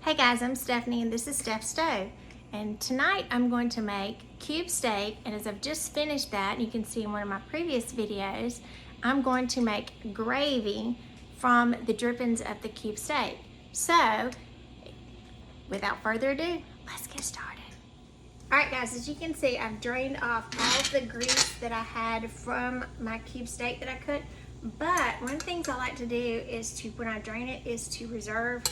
Hey guys, I'm Stephanie and this is Steph's Stove. And tonight I'm going to make cube steak, and as I've just finished that, and you can see in one of my previous videos, I'm going to make gravy from the drippings of the cube steak. So, without further ado, let's get started. Alright guys, as you can see, I've drained off all of the grease that I had from my cube steak that I cooked. But one of the things I like to do is to, when I drain it, is to reserve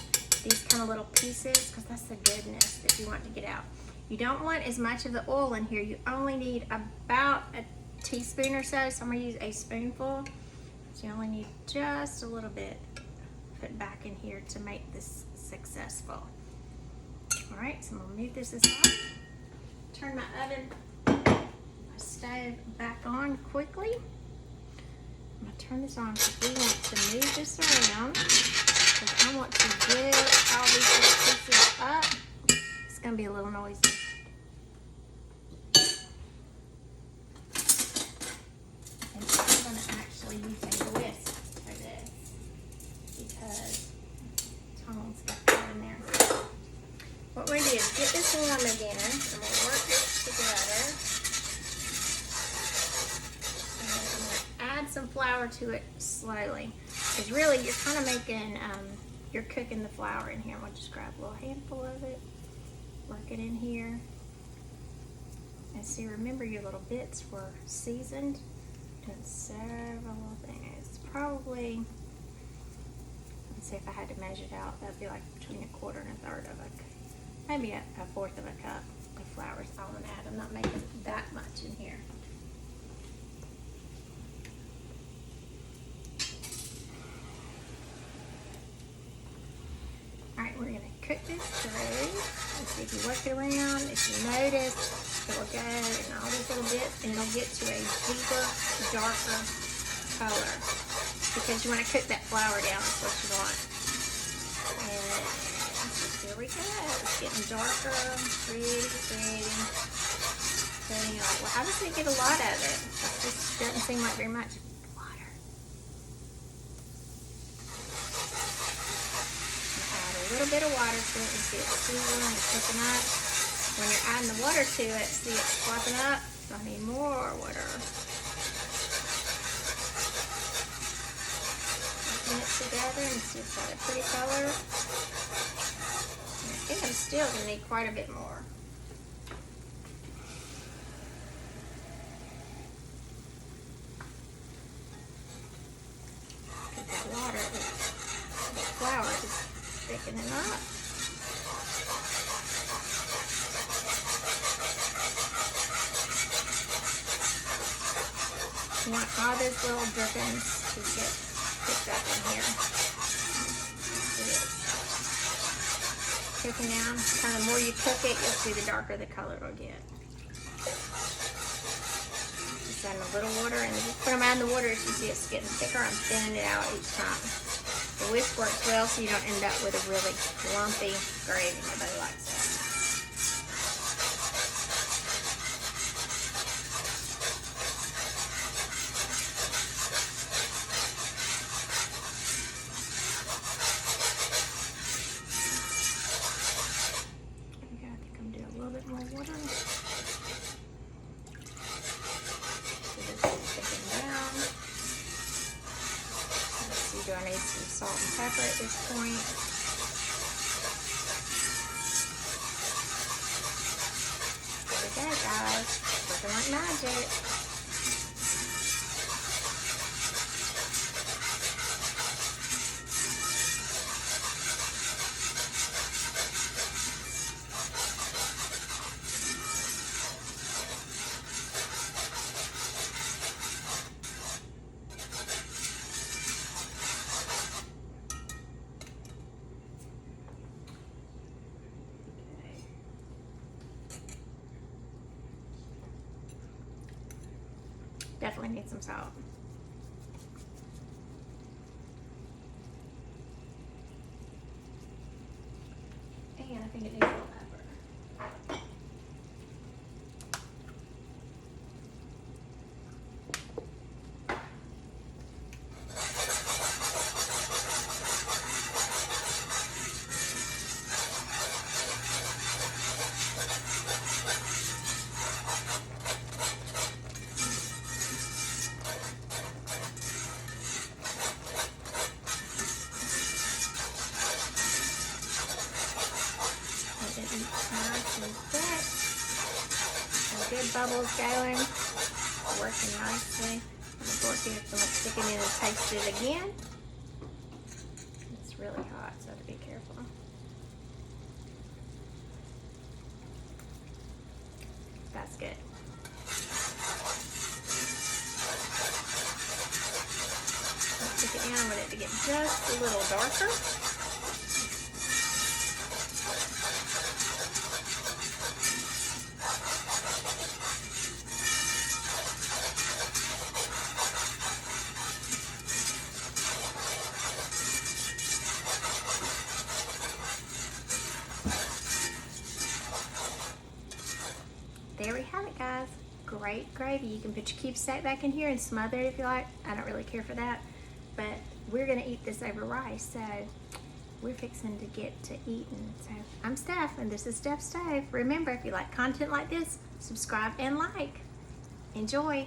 these kind of little pieces, because that's the goodness that you want to get out. You don't want as much of the oil in here. You only need about a teaspoon or so. So I'm going to use a spoonful. So you only need just a little bit put back in here to make this successful. All right, so I'm going to move this aside. Turn my my stove back on quickly. I'm going to turn this on because we want to move this around. I want to get all these little pieces up. It's going to be a little noisy. And so I'm going to actually use a whisk for this because Tom's got that in there. What we're going to do is get this warm again, and we'll work this together. And then I'm going to add some flour to it slowly. Because really, you're kind of making, you're cooking the flour in here. We'll just grab a little handful of it, work it in here. And see, remember your little bits were seasoned. Doing several little things. It's probably, let's see if I had to measure it out, that'd be like between a quarter and a third of a cup. Maybe a fourth of a cup of flour is all I'm gonna add. I'm not making that much in here. Alright, we're going to cook this through. Let's see if you work it around. If you notice, it will go in all these little bits and it'll get to a deeper, darker color. Because you want to cook that flour down, that's what you want. And here we go. It's getting darker, pretty. So you're like, well, how does it get a lot of it? It just doesn't seem like very much. A little bit of water to it and see it's sizzling and cooking up. When you're adding the water to it, see it's flopping up. So I need more water. Working it together and see it's got a pretty color. And I think I'm still going to need quite a bit more. Because the water, the flour is thickening up. You want all those little drippings to get picked up in here. Cooking down. Kind of the more you cook it, you'll see the darker the color will get. Just add a little water, and when I'm adding the water, as you see it's getting thicker, I'm thinning it out each time. The whisk works well so you don't end up with a really lumpy gravy. Nobody likes that. Okay, I think I'm doing a little bit more water. So this is thickening down. Do I need some salt and pepper at this point? There we go, guys. Looking like magic. Definitely need some salt. And I think it needs a little pepper. good bubbles going. Working nicely. I'm going to get some thicken in and taste it again. It's really hot, so I have to be careful. That's good. Stick it down. I want it to get just a little darker. There we have it, guys. Great gravy. You can put your cube steak back in here and smother it if you like. I don't really care for that, but we're gonna eat this over rice, so we're fixing to get to eating. So I'm Steph, and this is Steph's Stove. Remember, if you like content like this, subscribe and like. Enjoy.